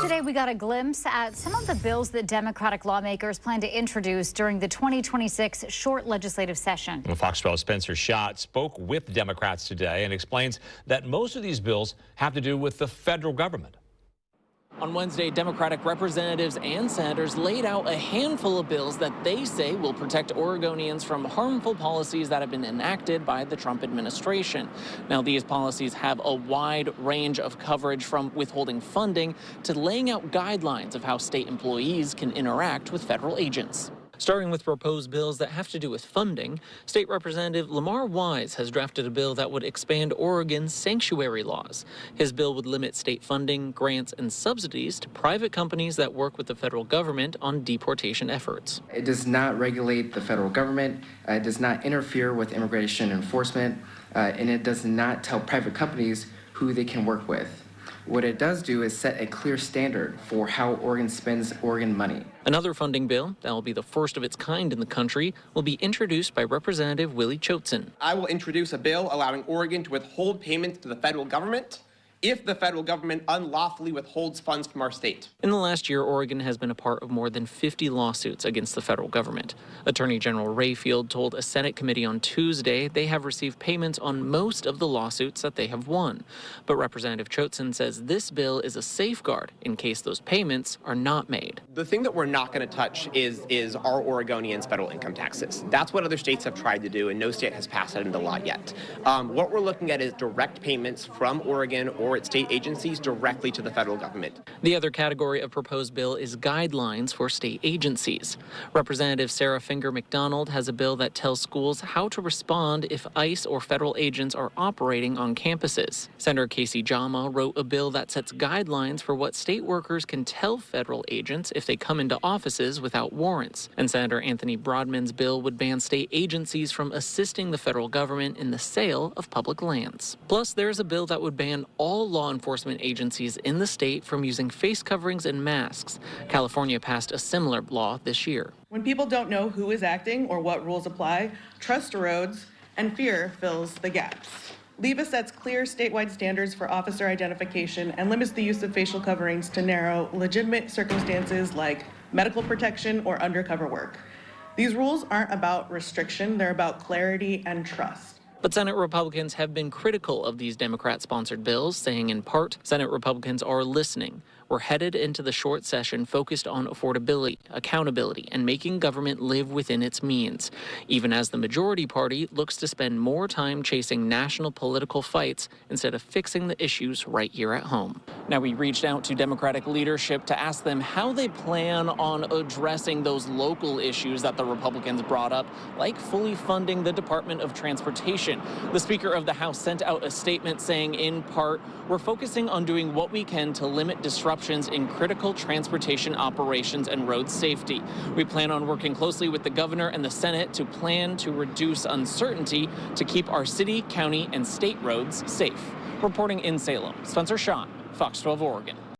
Today, we got a glimpse at some of the bills that Democratic lawmakers plan to introduce during the 2026 short legislative session. Well, Fox 12's Spencer Schott spoke with Democrats today and explains that most of these bills have to do with the federal government. On Wednesday, Democratic representatives and senators laid out a handful of bills that they say will protect Oregonians from harmful policies that have been enacted by the Trump administration. Now, these policies have a wide range of coverage, from withholding funding to laying out guidelines of how state employees can interact with federal agents. Starting with proposed bills that have to do with funding, State Representative Lamar Wise has drafted a bill that would expand Oregon's sanctuary laws. His bill would limit state funding, grants, and subsidies to private companies that work with the federal government on deportation efforts. It does not regulate the federal government, it does not interfere with immigration enforcement, and it does not tell private companies who they can work with. What it does do is set a clear standard for how Oregon spends Oregon money. Another funding bill that will be the first of its kind in the country will be introduced by Representative Willie Choatson. I will introduce a bill allowing Oregon to withhold payments to the federal government if the federal government unlawfully withholds funds from our state. In the last year, Oregon has been a part of more than 50 lawsuits against the federal government. Attorney General Rayfield told a Senate committee on Tuesday they have received payments on most of the lawsuits that they have won. But Representative Choatson says this bill is a safeguard in case those payments are not made. The thing that we're not going to touch is our Oregonians' federal income taxes. That's what other states have tried to do, and no state has passed it into law yet. What we're looking at is direct payments from Oregon or its state agencies directly to the federal government. The other category of proposed bill is guidelines for state agencies. Representative Sarah Finger McDonald has a bill that tells schools how to respond if ICE or federal agents are operating on campuses. Senator Casey Jama wrote a bill that sets guidelines for what state workers can tell federal agents if they come into offices without warrants. And Senator Anthony Broadman's bill would ban state agencies from assisting the federal government in the sale of public lands. Plus, there's a bill that would ban all law enforcement agencies in the state from using face coverings and masks. California passed a similar law this year. When people don't know who is acting or what rules apply, trust erodes and fear fills the gaps. LEVA sets clear statewide standards for officer identification and limits the use of facial coverings to narrow legitimate circumstances like medical protection or undercover work. These rules aren't about restriction, they're about clarity and trust. But Senate Republicans have been critical of these Democrat-sponsored bills, saying in part, Senate Republicans are listening. We're headed into the short session focused on affordability, accountability, and making government live within its means, even as the majority party looks to spend more time chasing national political fights instead of fixing the issues right here at home. Now, we reached out to Democratic leadership to ask them how they plan on addressing those local issues that the Republicans brought up, like fully funding the Department of Transportation. The Speaker of the House sent out a statement saying, in part, we're focusing on doing what we can to limit disruptions in critical transportation operations and road safety. We plan on working closely with the governor and the Senate to plan to reduce uncertainty to keep our city, county, and state roads safe. Reporting in Salem, Spencer Schott, Fox 12 Oregon.